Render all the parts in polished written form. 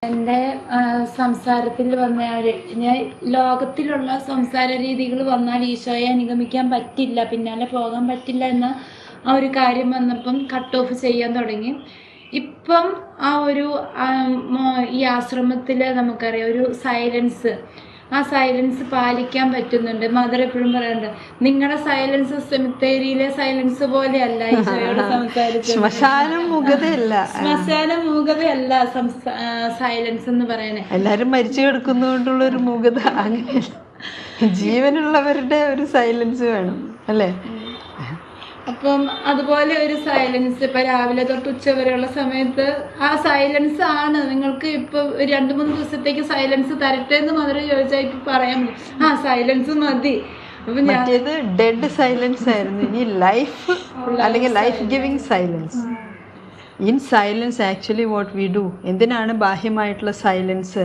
എൻ്റെ സംസാരത്തിൽ വന്ന ഞാൻ ലോകത്തിലുള്ള സംസാര രീതികൾ വന്നാൽ ഈശോയെ അനുഗമിക്കാൻ പറ്റില്ല, പിന്നാലെ പോകാൻ പറ്റില്ല എന്ന ആ ഒരു കാര്യം വന്നപ്പം കട്ട് ഓഫ് ചെയ്യാൻ തുടങ്ങി. ഇപ്പം ആ ഒരു ഈ ആശ്രമത്തിൽ നമുക്കറിയാം ഒരു സൈലൻസ്, ആ സൈലൻസ് പാലിക്കാൻ പറ്റുന്നുണ്ട്. മദർ എപ്പോഴും പറയുന്നുണ്ട്, നിങ്ങളുടെ സൈലൻസ് സെമിത്തേരിയിലെ സൈലൻസ് പോലെയല്ല ഈശോയോട് സംസാരിച്ചത്. ശ്മശാന മൂകതയല്ല സൈലൻസ് എന്ന് പറയണേ. എല്ലാരും മരിച്ചു കിടക്കുന്നതുകൊണ്ടുള്ള ഒരു മൂകത അങ്ങനെയല്ല, ജീവനുള്ളവരുടെ ഒരു സൈലൻസ് വേണം അല്ലേ. അപ്പം അതുപോലെ ഒരു സൈലൻസ് ഇപ്പൊ രാവിലെ തൊട്ട് ഉച്ച വരെയുള്ള സമയത്ത് ആ സൈലൻസ് ആണ്. നിങ്ങൾക്ക് ഇപ്പൊ 2-3 ദിവസത്തേക്ക് സൈലൻസ് തരട്ടെ എന്ന് മാത്രം ചോദിച്ചാൽ ഇപ്പൊ പറയാൻ പറ്റും, ആ സൈലൻസ് മതി. അപ്പൊ മറ്റേത് ഡെഡ് സൈലൻസ് ആയിരുന്നു, ഇനി ലൈഫ് അല്ലെങ്കിൽ life giving silence. In silence actually what we do. എന്തിനാണ് ബാഹ്യമായിട്ടുള്ള സൈലൻസ്?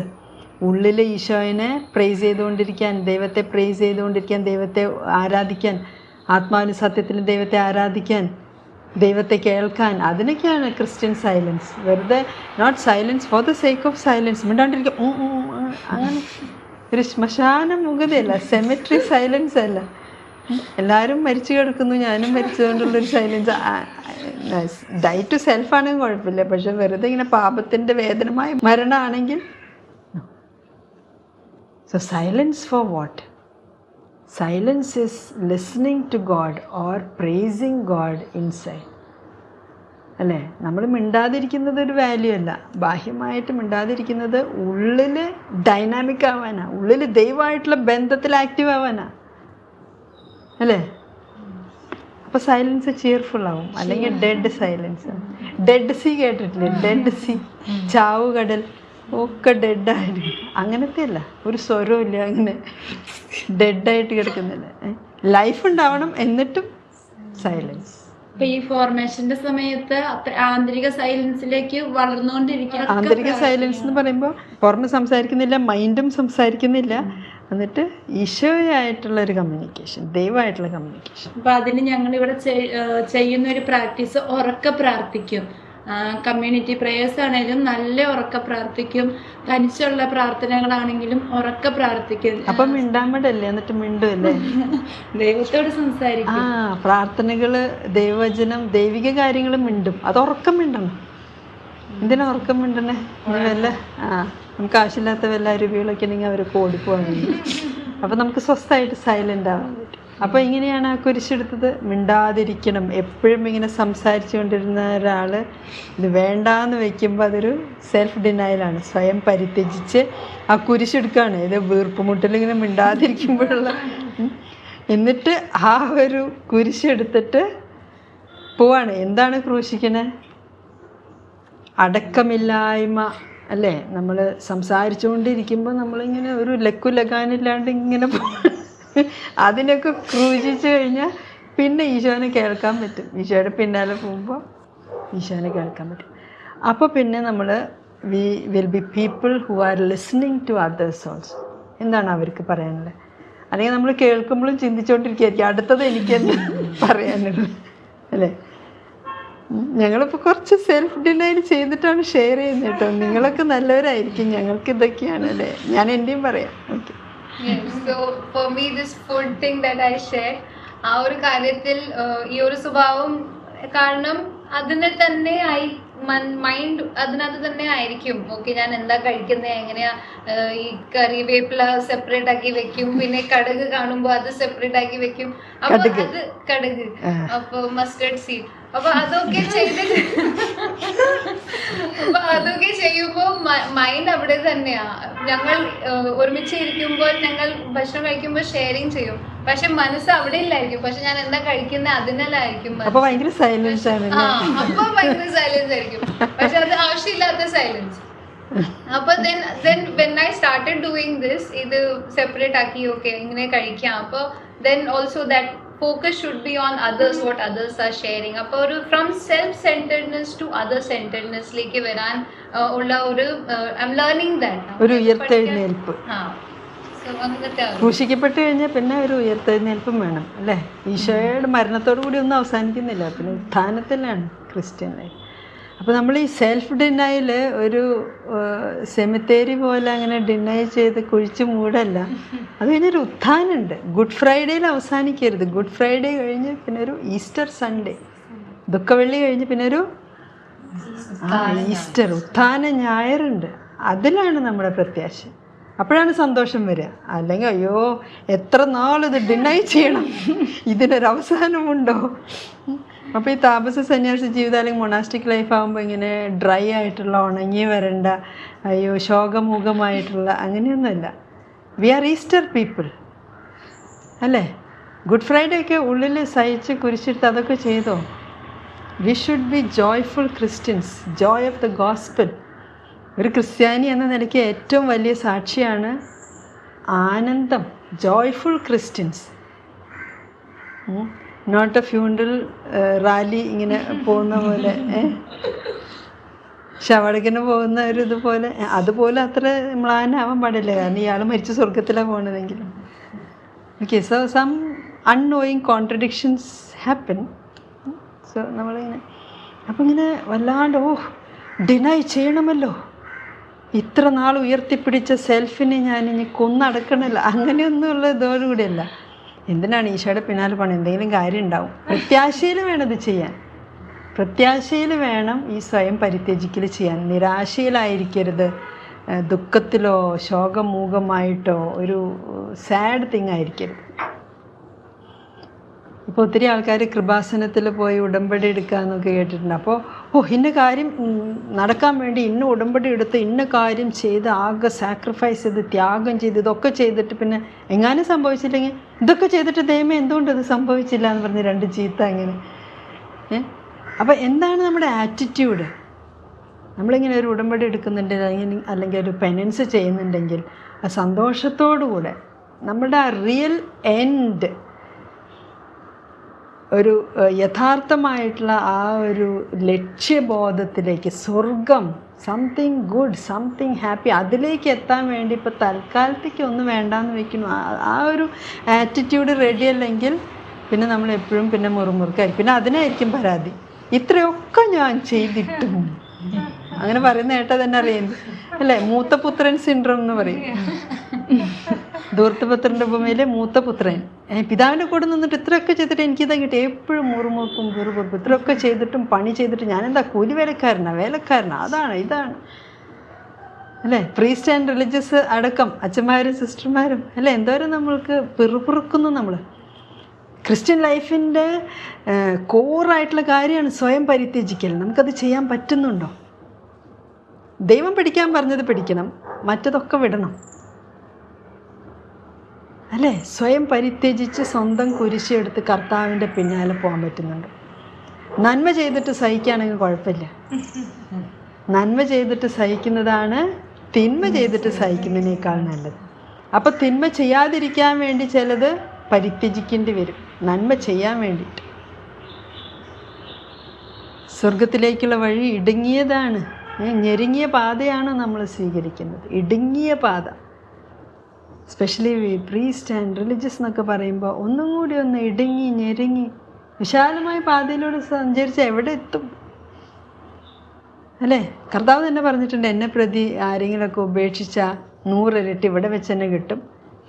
ഉള്ളിൽ ഈശോനെ പ്രൈസ് ചെയ്തുകൊണ്ടിരിക്കാൻ, ദൈവത്തെ പ്രൈസ് ചെയ്തുകൊണ്ടിരിക്കാൻ, ദൈവത്തെ ആരാധിക്കാൻ, ആത്മാവിന് സത്യത്തിലും ദൈവത്തെ ആരാധിക്കാൻ, ദൈവത്തെ കേൾക്കാൻ, അതിനൊക്കെയാണ് ക്രിസ്ത്യൻ സൈലൻസ്. വെറുതെ not silence for the sake of silence, മിണ്ടാണ്ടിരിക്കുക അങ്ങനെ ഒരു ശ്മശാന മുഖതയല്ല, സെമിട്രി സൈലൻസ് അല്ല. എല്ലാവരും മരിച്ചു കിടക്കുന്നു, ഞാനും മരിച്ചുകൊണ്ടുള്ളൊരു സൈലൻസ്. ഡൈ ടു സെൽഫ് ആണെങ്കിൽ കുഴപ്പമില്ല, പക്ഷെ വെറുതെ ഇങ്ങനെ പാപത്തിൻ്റെ വേദനമായ മരണമാണെങ്കിൽ. So silence for what? Silence is listening to God or praising God inside. അല്ലേ, നമ്മൾ മിണ്ടാതിരിക്കുന്നത് ഒരു വാല്യൂ അല്ല. ബാഹ്യമായിട്ട് മിണ്ടാതിരിക്കുന്നത് ഉള്ളിൽ ഡൈനാമിക് ആവാനാ, ഉള്ളിൽ ദൈവമായിട്ടുള്ള ബന്ധത്തിൽ ആക്റ്റീവ് ആവാനാ അല്ലേ. അപ്പോൾ സൈലൻസ് ചിയർഫുൾ ആവും. അല്ലെങ്കിൽ ഡെഡ് സൈലൻസ്. ഡെഡ് സീ കേട്ടിട്ടില്ലേ? ഡെഡ് സീ, ചാവ് കടൽ ഒക്കെ ഡെഡായിട്ട്, അങ്ങനത്തെ അല്ല, ഒരു സ്വരവും ഇല്ല, അങ്ങനെ ഡെഡായിട്ട് കിടക്കുന്നില്ല. ലൈഫ് ഉണ്ടാവണം, എന്നിട്ടും സൈലൻസ്. ഇപ്പൊ ഈ ഫോർമേഷന്റെ സമയത്ത് ആന്തരിക സൈലൻസിലേക്ക് വളർന്നുകൊണ്ടിരിക്കുക. ആന്തരിക സൈലൻസ് എന്ന് പറയുമ്പോൾ പുറമെ സംസാരിക്കുന്നില്ല, മൈൻഡും സംസാരിക്കുന്നില്ല, എന്നിട്ട് ഈശോയായിട്ടുള്ള ഒരു കമ്മ്യൂണിക്കേഷൻ, ദൈവമായിട്ടുള്ള കമ്മ്യൂണിക്കേഷൻ. അപ്പൊ അതിന് ഞങ്ങളിവിടെ ചെയ്യുന്ന ഒരു പ്രാക്ടീസ് ഉറക്കെ പ്രാർത്ഥിക്കും. കമ്മ്യൂണിറ്റി പ്രേയേഴ്സ് ആണെങ്കിലും നല്ല ഉറക്കെ പ്രാർത്ഥിക്കും, തനിച്ചുള്ള പ്രാർത്ഥനകളാണെങ്കിലും ഉറക്കെ പ്രാർത്ഥിക്കും. അപ്പം മിണ്ടാമടല്ലേ, എന്നിട്ട് മിണ്ടുമല്ലേ, ദൈവത്തോട് സംസാരിക്കും. പ്രാർത്ഥനകള്, ദൈവവചനം, ദൈവിക കാര്യങ്ങൾ മിണ്ടും. അത് ഉറക്കം മിണ്ടണം. എന്തിനാ ഉറക്കം മിണ്ടണേ? വല്ല നമുക്ക് ആവശ്യമില്ലാത്ത വല്ല അരുവികളൊക്കെ ഉണ്ടെങ്കിൽ അവരൊക്കെ ഓടിപ്പോവാണെങ്കിൽ, അപ്പം നമുക്ക് സ്വസ്ഥമായിട്ട് സൈലൻ്റ് ആവാൻ പറ്റും. അപ്പോൾ ഇങ്ങനെയാണ് ആ കുരിശെടുത്തത്. മിണ്ടാതിരിക്കണം. എപ്പോഴും ഇങ്ങനെ സംസാരിച്ചു കൊണ്ടിരുന്ന ഒരാൾ ഇത് വേണ്ടാന്ന് വെക്കുമ്പോൾ അതൊരു സെൽഫ് ഡിനയലാണ്. സ്വയം പരിത്യജിച്ച് ആ കുരിശെടുക്കുകയാണ്. ഇത് വീർപ്പുമുട്ടലിങ്ങനെ മിണ്ടാതിരിക്കുമ്പോഴുള്ള. എന്നിട്ട് ആ ഒരു കുരിശെടുത്തിട്ട് പോവാണ്. എന്താണ് ക്രൂശിക്കണേ? അടക്കമില്ലായ്മ അല്ലേ. നമ്മൾ സംസാരിച്ചുകൊണ്ടിരിക്കുമ്പോൾ നമ്മളിങ്ങനെ ഒരു ലക്കുലകാനില്ലാണ്ട് ഇങ്ങനെ അതിനൊക്കെ ക്രൂശിച്ചു കഴിഞ്ഞാൽ പിന്നെ ഈശോനെ കേൾക്കാൻ പറ്റും. ഈശോയുടെ പിന്നാലെ പോകുമ്പോൾ ഈശോനെ കേൾക്കാൻ പറ്റും. അപ്പോൾ പിന്നെ നമ്മൾ will be people who are listening to others also. എന്താണ് അവർക്ക് പറയാനുള്ളത്? അല്ലെങ്കിൽ നമ്മൾ കേൾക്കുമ്പോഴും ചിന്തിച്ചുകൊണ്ടിരിക്കുകയായിരിക്കും അടുത്തത് എനിക്ക് തന്നെ പറയാനുള്ളത് അല്ലേ. ഞങ്ങളിപ്പോൾ കുറച്ച് സെൽഫ് ഡിനൈൽ ചെയ്തിട്ടാണ് ഷെയർ ചെയ്യുന്നത് കേട്ടോ. നിങ്ങളൊക്കെ നല്ലവരായിരിക്കും, ഞങ്ങൾക്ക് ഇതൊക്കെയാണ് അല്ലേ. ഞാൻ എൻ്റെയും പറയാം. Okay. So for me this food thing that I share, ആ ഒരു കാര്യത്തിൽ ഈ ഒരു സ്വഭാവം കാരണം അതിനെ തന്നെ മൈൻഡ് അതിനകത്ത് തന്നെ ആയിരിക്കും. ഓക്കെ, ഞാൻ എന്താ കഴിക്കുന്നത്, എങ്ങനെയാ ഈ കറിവേപ്പില സെപ്പറേറ്റ് ആക്കി വെക്കും, പിന്നെ കടുക് കാണുമ്പോൾ അത് സെപ്പറേറ്റ് ആക്കി വെക്കും. അപ്പൊ അത് കടുക്, അപ്പൊ മസ്റ്റർഡ് സീഡ്, അപ്പൊ അതൊക്കെ ചെയ്തിട്ട് അപ്പൊ അതൊക്കെ ചെയ്യുമ്പോ മൈൻഡ് അവിടെ തന്നെയാ. ഞങ്ങൾ ഒരുമിച്ച് ഇരിക്കുമ്പോൾ ഞങ്ങൾ ഭക്ഷണം കഴിക്കുമ്പോൾ ഷെയറിങ് ചെയ്യും, പക്ഷെ മനസ്സ് അവിടെ ഇല്ലായിരിക്കും. പക്ഷെ ഞാൻ എന്താ കഴിക്കുന്നത് അതിനെല്ലായിരിക്കും. അപ്പൊ ഭയങ്കര സൈലൻസ് ആണ്. അപ്പൊ ഭയങ്കര സൈലൻസ് ആയിരിക്കും, പക്ഷെ അത് ആവശ്യമില്ലാത്ത സൈലൻസ്. അപ്പൊ when I started doing this, ഇത് സെപ്പറേറ്റ് ആക്കി ഓക്കെ ഇങ്ങനെ കഴിക്കാം. അപ്പൊ then also that focus should be on others, what others are sharing. അപ്പോൾ ഒരു ഫ്രം സെൽഫ് സെന്റർഡ്നെസ് ടു അതർ സെന്റർഡ്നെസ്സിലേക്ക് വരാൻ ഉള്ള ഒരു ഐ എം ലേണിംഗ് ദാറ്റ് ഒരു ഉയർത്തെഴുന്നേൽപ്പ്. ക്രൂശിക്കപ്പെട്ട് കഴിഞ്ഞാൽ പിന്നെ ഒരു ഉയർത്തെഴുന്നേൽപ്പും വേണം അല്ലേ. ഈശോയുടെ മരണത്തോടു കൂടി ഒന്നും അവസാനിക്കുന്നില്ല, പിന്നെ ഉത്ഥാനത്തിലാണ് ക്രിസ്ത്യൻ ലൈഫ്. അപ്പോൾ നമ്മൾ ഈ സെൽഫ് ഡിനൈൽ ഒരു സെമിത്തേരി പോലെ അങ്ങനെ ഡിനൈ ചെയ്ത് കുഴിച്ച് മൂടല്ല. അത് കഴിഞ്ഞൊരു ഉത്ഥാനമുണ്ട്. ഗുഡ് ഫ്രൈഡേയിൽ അവസാനിക്കരുത്. ഗുഡ് ഫ്രൈഡേ കഴിഞ്ഞ് പിന്നെ ഒരു ഈസ്റ്റർ സൺഡേ, ദുഃഖവെള്ളി കഴിഞ്ഞ് പിന്നെ ഒരു ഈസ്റ്റർ, ഉത്ഥാന ഞായറുണ്ട്. അതിലാണ് നമ്മുടെ പ്രത്യാശ. അപ്പോഴാണ് സന്തോഷം വരിക. അല്ലെങ്കിൽ അയ്യോ എത്ര നാളിത് ഡിനൈ ചെയ്യണം, ഇതിനൊരവസാനമുണ്ടോ? അപ്പോൾ ഈ താപസ സന്യാസി ജീവിതം അല്ലെങ്കിൽ മൊണാസ്റ്റിക് ലൈഫ് ആകുമ്പോൾ ഇങ്ങനെ ഡ്രൈ ആയിട്ടുള്ള, ഉണങ്ങി വരണ്ട, അയ്യോ ശോകമുഖമായിട്ടുള്ള അങ്ങനെയൊന്നുമല്ല. വി ആർ ഈസ്റ്റർ പീപ്പിൾ അല്ലേ? ഗുഡ് ഫ്രൈഡേ ഒക്കെ ഉള്ളിൽ സഹിച്ച് കുരിശിട്ട് അതൊക്കെ ചെയ്തോ? We should be joyful Christians, joy of the gospel. ഒരു ക്രിസ്ത്യാനി എന്ന നിലയ്ക്ക് ഏറ്റവും വലിയ സാക്ഷിയാണ് ആനന്ദം. Joyful Christians, not a funeral rally ഇങ്ങനെ പോകുന്ന പോലെ, ശവടക്കിന് പോകുന്ന ഒരു ഇതുപോലെ. അതുപോലെ അത്ര മ്ലാനാവാൻ പാടില്ല, കാരണം ഇയാൾ മരിച്ച സ്വർഗത്തിലാണ് പോകണതെങ്കിലും. Okay, so some annoying contradictions happen. So നമ്മളിങ്ങനെ അപ്പം ഇങ്ങനെ വല്ലാണ്ട് ഡിനൈ ചെയ്യണമല്ലോ, ഇത്ര നാൾ ഉയർത്തിപ്പിടിച്ച സെൽഫിനെ ഞാനിനി കൊന്നടക്കണമല്ലോ, അങ്ങനെയൊന്നുമുള്ള ഇതോടുകൂടിയല്ല. എന്തിനാണ് ഈശോയുടെ പിന്നാലെ പോകണം? എന്തെങ്കിലും കാര്യം ഉണ്ടാവും. പ്രത്യാശയിൽ വേണം ഇത് ചെയ്യാൻ. പ്രത്യാശയിൽ വേണം ഈ സ്വയം പരിത്യജിക്കൽ ചെയ്യാൻ. നിരാശയിലായിരിക്കരുത്, ദുഃഖത്തിലോ ശോകമൂകമായിട്ടോ ഒരു സാഡ് തിങ് ആയിരിക്കരുത്. ഇപ്പോൾ ഒത്തിരി ആൾക്കാർ കൃപാസനത്തിൽ പോയി ഉടമ്പടി എടുക്കാമെന്നൊക്കെ കേട്ടിട്ടുണ്ട്. അപ്പോൾ ഇന്ന കാര്യം നടക്കാൻ വേണ്ടി ഇന്ന ഉടമ്പടി എടുത്ത് ഇന്ന കാര്യം ചെയ്ത് ആകെ സാക്രിഫൈസ് ചെയ്ത് ത്യാഗം ചെയ്ത് ഇതൊക്കെ ചെയ്തിട്ട് പിന്നെ എങ്ങാനും സംഭവിച്ചില്ലെങ്കിൽ ഇതൊക്കെ ചെയ്തിട്ട് ദൈവമേ എന്തുകൊണ്ട് ഇത് സംഭവിച്ചില്ല എന്ന് പറഞ്ഞ് രണ്ട് ചീത്ത അങ്ങനെ. അപ്പോൾ എന്താണ് നമ്മുടെ ആറ്റിറ്റ്യൂഡ്? നമ്മളിങ്ങനെ ഒരു ഉടമ്പടി എടുക്കുന്നുണ്ട് അല്ലെങ്കിൽ ഒരു പെനൻസ് ചെയ്യുന്നുണ്ടെങ്കിൽ ആ സന്തോഷത്തോടുകൂടെ നമ്മുടെ ആ റിയൽ എൻഡ്, ഒരു യഥാർത്ഥമായിട്ടുള്ള ആ ഒരു ലക്ഷ്യബോധത്തിലേക്ക്, സ്വർഗം, സംതിങ് ഗുഡ്, സംതിങ് ഹാപ്പി, അതിലേക്ക് എത്താൻ വേണ്ടി ഇപ്പോൾ തൽക്കാലത്തേക്ക് ഒന്നും വേണ്ടാന്ന് വെക്കുന്നു. ആ ഒരു ആറ്റിറ്റ്യൂഡ് റെഡി അല്ലെങ്കിൽ പിന്നെ നമ്മൾ എപ്പോഴും പിന്നെ മുറുമുറുക്കായിരിക്കും. പിന്നെ അതിനായിരിക്കും പരാതി, ഇത്രയൊക്കെ ഞാൻ ചെയ്തിട്ടും. അങ്ങനെ പറയുന്ന ഏട്ടാ തന്നെ അറിയുന്നത് അല്ലേ? മൂത്തപുത്രൻ സിൻഡ്രോം എന്ന് പറയും. ധൂർത്തപുത്രൻ്റെ ഉപമയിലെ മൂത്തപുത്രൻ പിതാവിൻ്റെ കൂടെ നിന്നിട്ട് ഇത്രയൊക്കെ ചെയ്തിട്ട് എനിക്കിതാ കിട്ടി, എപ്പോഴും മുറുമുറുക്കും വെറുപുറപ്പും. ഇത്രയൊക്കെ ചെയ്തിട്ടും പണി ചെയ്തിട്ട് ഞാനെന്താ കൂലി വേലക്കാരനാ, അതാണ് ഇതാണ് അല്ലേ? പ്രീസ്റ്റ് ആൻഡ് റിലീജിയസ് അടക്കം അച്ഛന്മാരും സിസ്റ്റർമാരും അല്ലേ, എന്തോരം നമ്മൾക്ക് പിറുപിറുക്കുന്നു. നമ്മൾ ക്രിസ്ത്യൻ ലൈഫിൻ്റെ കോറായിട്ടുള്ള കാര്യമാണ് സ്വയം പരിത്യജിക്കൽ. നമുക്കത് ചെയ്യാൻ പറ്റുന്നുണ്ടോ? ദൈവം പഠിക്കാൻ പറഞ്ഞത് പഠിക്കണം, മറ്റതൊക്കെ വിടണം അല്ലേ? സ്വയം പരിത്യജിച്ച് സ്വന്തം കുരിശെടുത്ത് കർത്താവിൻ്റെ പിന്നാലെ പോകാൻ പറ്റുന്നുണ്ട്. നന്മ ചെയ്തിട്ട് സഹിക്കുകയാണെങ്കിൽ കുഴപ്പമില്ല. നന്മ ചെയ്തിട്ട് സഹിക്കുന്നതാണ് തിന്മ ചെയ്തിട്ട് സഹിക്കുന്നതിനേക്കാൾ നല്ലത്. അപ്പോൾ തിന്മ ചെയ്യാതിരിക്കാൻ വേണ്ടി ചിലത് പരിത്യജിക്കേണ്ടി വരും, നന്മ ചെയ്യാൻ വേണ്ടിയിട്ട്. സ്വർഗത്തിലേക്കുള്ള വഴി ഇടുങ്ങിയതാണ്, ഞെരുങ്ങിയ പാതയാണ് നമ്മൾ സ്വീകരിക്കുന്നത്. ഇടുങ്ങിയ പാത, സ്പെഷ്യലി പ്രീസ്റ്റ് ആൻഡ് റിലീജിയസ് എന്നൊക്കെ പറയുമ്പോൾ ഒന്നും കൂടി ഒന്ന് ഇടുങ്ങി ഞെരുങ്ങി വിശാലമായ പാതയിലൂടെ സഞ്ചരിച്ചാൽ എവിടെ എത്തും അല്ലേ? കർത്താവ് തന്നെ പറഞ്ഞിട്ടുണ്ട്, എന്നെ പ്രതി ആരെങ്കിലുമൊക്കെ ഉപേക്ഷിച്ചാൽ 100 ഇരട്ടി ഇവിടെ വെച്ച് തന്നെ കിട്ടും,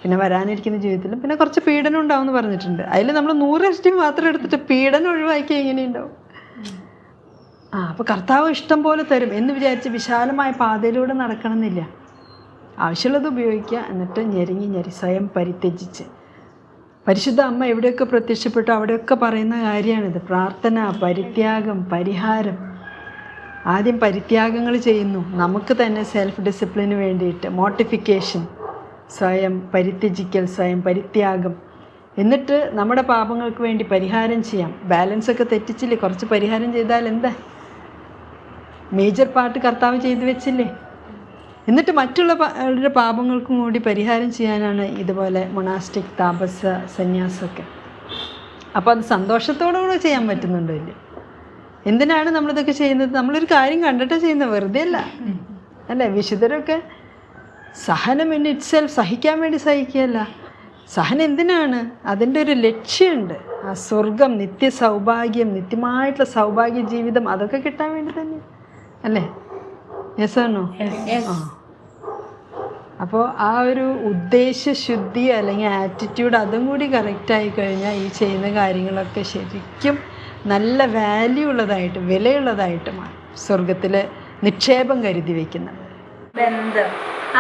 പിന്നെ വരാനിരിക്കുന്ന ജീവിതത്തിലും പിന്നെ കുറച്ച് പീഡനം ഉണ്ടാവും എന്ന് പറഞ്ഞിട്ടുണ്ട്. അതിൽ നമ്മൾ 100 ഇരട്ടി മാത്രം എടുത്തിട്ട് പീഡനം ഒഴിവാക്കി എങ്ങനെയുണ്ടാവും? അപ്പോൾ കർത്താവ് ഇഷ്ടം പോലെ തരും എന്ന് വിചാരിച്ച് വിശാലമായ പാതയിലൂടെ നടക്കണമെന്നില്ല. ആവശ്യമുള്ളത് ഉപയോഗിക്കുക, എന്നിട്ട് ഞെരുങ്ങി സ്വയം പരിത്യജിച്ച്. പരിശുദ്ധ അമ്മ എവിടെയൊക്കെ പ്രത്യക്ഷപ്പെട്ടു അവിടെയൊക്കെ പറയുന്ന കാര്യമാണിത്. പ്രാർത്ഥന, പരിത്യാഗം, പരിഹാരം. ആദ്യം പരിത്യാഗങ്ങൾ ചെയ്യുന്നു നമുക്ക് തന്നെ, സെൽഫ് ഡിസിപ്ലിന് വേണ്ടിയിട്ട്. മോട്ടിഫിക്കേഷൻ, സ്വയം പരിത്യജിക്കൽ, സ്വയം പരിത്യാഗം. എന്നിട്ട് നമ്മുടെ പാപങ്ങൾക്ക് വേണ്ടി പരിഹാരം ചെയ്യാം. ബാലൻസൊക്കെ തെറ്റിച്ചില്ലേ, കുറച്ച് പരിഹാരം ചെയ്താൽ എന്താ? മേജർ പാർട്ട് കർത്താവ് ചെയ്തു വെച്ചില്ലേ? എന്നിട്ട് മറ്റുള്ള പാപങ്ങൾക്കും കൂടി പരിഹാരം ചെയ്യാനാണ് ഇതുപോലെ മൊണാസ്റ്റിക് താപസ സന്യാസമൊക്കെ. അപ്പോൾ അത് സന്തോഷത്തോടുകൂടെ ചെയ്യാൻ പറ്റുന്നുണ്ടോ ഇല്ല? എന്തിനാണ് നമ്മളിതൊക്കെ ചെയ്യുന്നത്? നമ്മളൊരു കാര്യം കണ്ടിട്ട് ചെയ്യുന്നത്, വെറുതെ അല്ല അല്ലേ? വിശുദ്ധരൊക്കെ സഹനം ഇൻ ഇറ്റ് സെൽഫ്, സഹിക്കാൻ വേണ്ടി സഹിക്കുകയല്ല. സഹനം എന്തിനാണ്? അതിൻ്റെ ഒരു ലക്ഷ്യമുണ്ട്. ആ സ്വർഗം, നിത്യ സൗഭാഗ്യം, നിത്യമായിട്ടുള്ള സൗഭാഗ്യ ജീവിതം, അതൊക്കെ കിട്ടാൻ വേണ്ടി തന്നെ. അല്ലേ? Yes or no? ആ. അപ്പോൾ ആ ഒരു ഉദ്ദേശശുദ്ധി അല്ലെങ്കിൽ ആറ്റിറ്റ്യൂഡ് അതും കൂടി കറക്റ്റായി കഴിഞ്ഞാൽ ഈ ചെയ്യുന്ന കാര്യങ്ങളൊക്കെ ശരിക്കും നല്ല വാല്യൂ ഉള്ളതായിട്ട്, വിലയുള്ളതായിട്ട് മാറും. സ്വർഗത്തിൽ നിക്ഷേപം കരുതി വയ്ക്കുന്നത് ബന്ധം,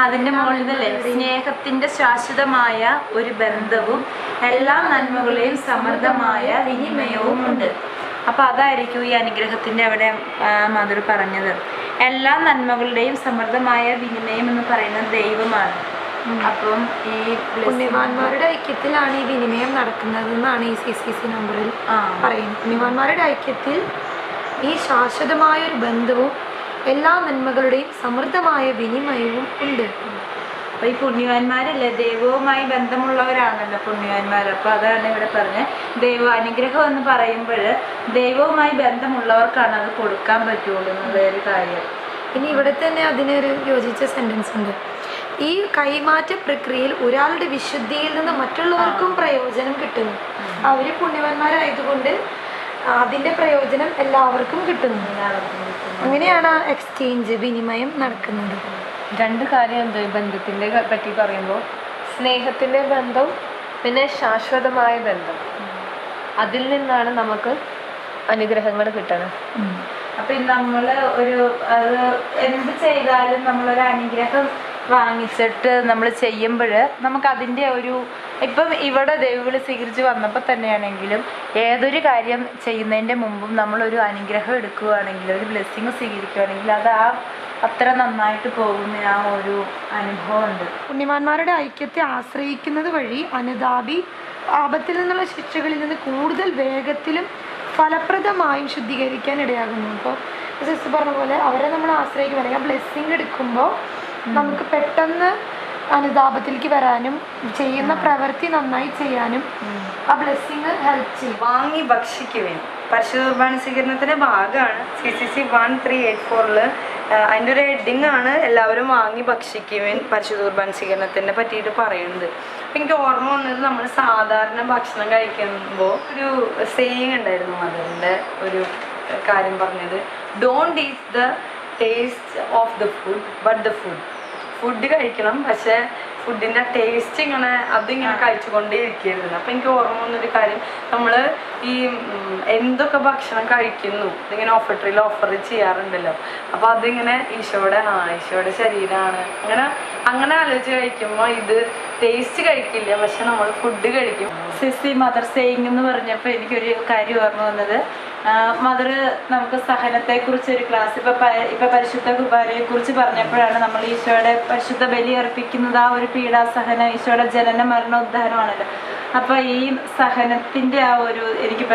അതിൻ്റെ മുകളിലല്ലേ സ്നേഹത്തിൻ്റെ ശാശ്വതമായ ഒരു ബന്ധവും എല്ലാ നന്മകളെയും സമൃദ്ധമായ വിനിമയവും ഉണ്ട്. അപ്പം അതായിരിക്കും ഈ അനുഗ്രഹത്തിൻ്റെ അവിടെ മധുർ പറഞ്ഞത്. എല്ലാ നന്മകളുടെയും സമൃദ്ധമായ വിനിമയം എന്ന് പറയുന്നത് ദൈവമാണ്. അപ്പം ഈ പുണ്യവാന്മാരുടെ ഐക്യത്തിലാണ് ഈ വിനിമയം നടക്കുന്നത് എന്നാണ് ഈ CCC നമ്പറിൽ പറയുന്നത്. പുണ്യവാന്മാരുടെ ഐക്യത്തിൽ ഈ ശാശ്വതമായ ഒരു ബന്ധവും എല്ലാ നന്മകളുടെയും സമൃദ്ധമായ വിനിമയവും ഉണ്ട്. അപ്പോൾ ഈ പുണ്യവാന്മാരല്ലേ ദൈവവുമായി ബന്ധമുള്ളവരാണല്ലോ പുണ്യവാന്മാർ. അപ്പോൾ അതാണ് ഇവിടെ പറഞ്ഞത്. ദൈവ അനുഗ്രഹം എന്ന് പറയുമ്പോൾ ദൈവവുമായി ബന്ധമുള്ളവർക്കാണ് അത് കൊടുക്കാൻ പറ്റുള്ളൂ എന്നുള്ള ഒരു കാര്യം. ഇനി ഇവിടെ തന്നെ അതിനൊരു യോജിച്ച സെൻറ്റൻസ് ഉണ്ട്. ഈ കൈമാറ്റ പ്രക്രിയയിൽ ഒരാളുടെ വിശുദ്ധിയിൽ നിന്ന് മറ്റുള്ളവർക്കും പ്രയോജനം കിട്ടുന്നു. അവർ പുണ്യവാന്മാരായതുകൊണ്ട് അതിൻ്റെ പ്രയോജനം എല്ലാവർക്കും കിട്ടുന്നു. അങ്ങനെയാണ് ആ എക്സ്ചേഞ്ച്, വിനിമയം നടക്കുന്നത്. രണ്ട് കാര്യം ഉണ്ട് ഈ ബന്ധത്തിൻ്റെ പറ്റി പറയുമ്പോൾ. സ്നേഹത്തിൻ്റെ ബന്ധം, പിന്നെ ശാശ്വതമായ ബന്ധം. അതിൽ നിന്നാണ് നമുക്ക് അനുഗ്രഹങ്ങൾ കിട്ടണം. അപ്പം നമ്മൾ ഒരു അത് എന്ത് ചെയ്താലും നമ്മളൊരു അനുഗ്രഹം വാങ്ങിച്ചിട്ട് നമ്മൾ ചെയ്യുമ്പോൾ നമുക്ക് അതിൻ്റെ ഒരു ഇപ്പം ഇവിടെ ദൈവവിളി സ്വീകരിച്ച് വന്നപ്പോൾ തന്നെയാണെങ്കിലും ഏതൊരു കാര്യം ചെയ്യുന്നതിൻ്റെ മുമ്പും നമ്മളൊരു അനുഗ്രഹം എടുക്കുകയാണെങ്കിൽ, ഒരു ബ്ലെസ്സിങ് സ്വീകരിക്കുകയാണെങ്കിൽ അത് അത്ര നന്നായിട്ട് പോകുന്ന ആ ഒരു അനുഭവമുണ്ട്. പുണ്യവാന്മാരുടെ ഐക്യത്തെ ആശ്രയിക്കുന്നത് വഴി അനുതാപി ആപത്തിൽ നിന്നുള്ള ശിക്ഷകളിൽ നിന്ന് കൂടുതൽ വേഗത്തിലും ഫലപ്രദമായും ശുദ്ധീകരിക്കാൻ ഇടയാകുന്നു. ഇപ്പോൾ സിസ്റ്റർ പറഞ്ഞ പോലെ അവരെ നമ്മൾ ആശ്രയിക്കും, അല്ലെങ്കിൽ ആ ബ്ലെസ്സിങ് എടുക്കുമ്പോൾ നമുക്ക് പെട്ടെന്ന് അനുതാപത്തിലേക്ക് വരാനും ചെയ്യുന്ന പ്രവൃത്തി നന്നായി ചെയ്യാനും ആ ബ്ലെസ്സിങ് ഹെൽപ്പ് ചെയ്യും. വാങ്ങി ഭക്ഷിക്കുവേൻ പരിശുദ്ധ കുർബാന സ്വീകരണത്തിൻ്റെ ഭാഗമാണ് CCC 1384 അതിൻ്റെ ഒരു ഹെഡിങ് ആണ് എല്ലാവരും വാങ്ങി ഭക്ഷിക്കുവേൻ പരിശുദ്ധ കുർബാന സ്വീകരണത്തിനെ പറ്റിയിട്ട് പറയുന്നത്. അപ്പം എനിക്ക് ഓർമ്മ വന്നത് നമ്മൾ സാധാരണ ഭക്ഷണം കഴിക്കുമ്പോൾ ഒരു സേയിങ് ഉണ്ടായിരുന്നു, മദറിൻ്റെ ഒരു കാര്യം പറഞ്ഞത്, don't eat the taste of the food but the food. Food കഴിക്കണം, പക്ഷേ ഫുഡിൻ്റെ ടേസ്റ്റ് ഇങ്ങനെ അതിങ്ങനെ കഴിച്ചുകൊണ്ടേ ഇരിക്കരുത്. അപ്പം എനിക്ക് ഓർമ്മ വന്നൊരു കാര്യം, നമ്മൾ ഈ എന്തൊക്കെ ഭക്ഷണം കഴിക്കുന്നു ഇതിങ്ങനെ ഓഫർ ചെയ്യാറുണ്ടല്ലോ. അപ്പോൾ അതിങ്ങനെ ഈശോയുടെ ശരീരമാണ് അങ്ങനെ ആലോചിച്ച് കഴിക്കുമ്പോൾ ഇത് ടേസ്റ്റ് കഴിക്കില്ല, പക്ഷെ നമ്മൾ ഫുഡ് കഴിക്കും. സിസി മദർ സേയിങ് എന്ന് പറഞ്ഞപ്പോൾ എനിക്കൊരു കാര്യം ഓർമ്മ വന്നത്, മദർ നമുക്ക് സഹനത്തെക്കുറിച്ച് ഒരു ക്ലാസ് ഇപ്പം പരിശുദ്ധ കുർബാനയെക്കുറിച്ച് പറഞ്ഞപ്പോഴാണ് നമ്മൾ ഈശോയുടെ പരിശുദ്ധ ബലി അർപ്പിക്കുന്നത്. ആ ഒരു പീഡാസഹനം, ഈശോയുടെ ജനന മരണ ഉദ്ധാനമാണല്ലോ. അപ്പോൾ ഈ സഹനത്തിൻ്റെ ആ ഒരു എനിക്ക്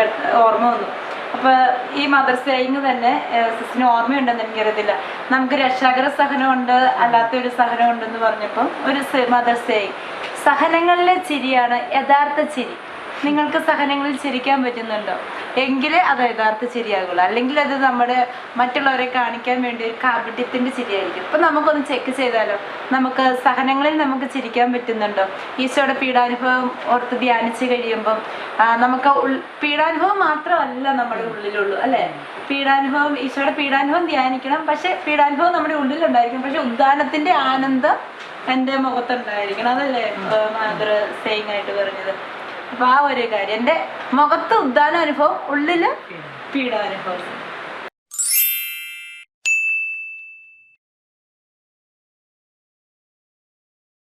ഓർമ്മ വന്നു. അപ്പോൾ ഈ മദർ സേയിങ് തന്നെ സിസിന് ഓർമ്മയുണ്ടെന്ന് എനിക്കറിയത്തില്ല. നമുക്ക് രക്ഷാകര സഹനമുണ്ട്, അല്ലാത്തൊരു സഹനമുണ്ടെന്ന് പറഞ്ഞപ്പം ഒരു മദർ സേയിങ്, സഹനങ്ങളിലെ ചിരിയാണ് യഥാർത്ഥ ചിരി. നിങ്ങൾക്ക് സഹനങ്ങളിൽ ചിരിക്കാൻ പറ്റുന്നുണ്ടോ? എങ്കിലേ അത് യഥാർത്ഥ ചിരിയാകുള്ളൂ. അല്ലെങ്കിൽ അത് നമ്മുടെ മറ്റുള്ളവരെ കാണിക്കാൻ വേണ്ടി ഒരു കാപട്യത്തിൻ്റെ ചിരിയായിരിക്കും. ഇപ്പം നമുക്കൊന്ന് ചെക്ക് ചെയ്താലോ, നമുക്ക് സഹനങ്ങളിൽ നമുക്ക് ചിരിക്കാൻ പറ്റുന്നുണ്ടോ? ഈശോയുടെ പീഡാനുഭവം ഓർത്ത് ധ്യാനിച്ച് കഴിയുമ്പം നമുക്ക് പീഡാനുഭവം മാത്രമല്ല നമ്മുടെ ഉള്ളിലുള്ളൂ, അല്ലേ? പീഡാനുഭവം, ഈശോയുടെ പീഡാനുഭവം ധ്യാനിക്കണം, പക്ഷെ പീഡാനുഭവം നമ്മുടെ ഉള്ളിലുണ്ടായിരിക്കും. പക്ഷെ ഉദ്ധാനത്തിൻ്റെ ആനന്ദം എൻ്റെ മുഖത്തുണ്ടായിരിക്കണം. അതല്ലേ മദർ സേയിങ് ആയിട്ട് പറഞ്ഞത്? അപ്പോൾ ആ ഒരു കാര്യം, എൻ്റെ മുഖത്ത് ഉദ്ധാന അനുഭവം, ഉള്ളിൽ പീഡാനുഭവം.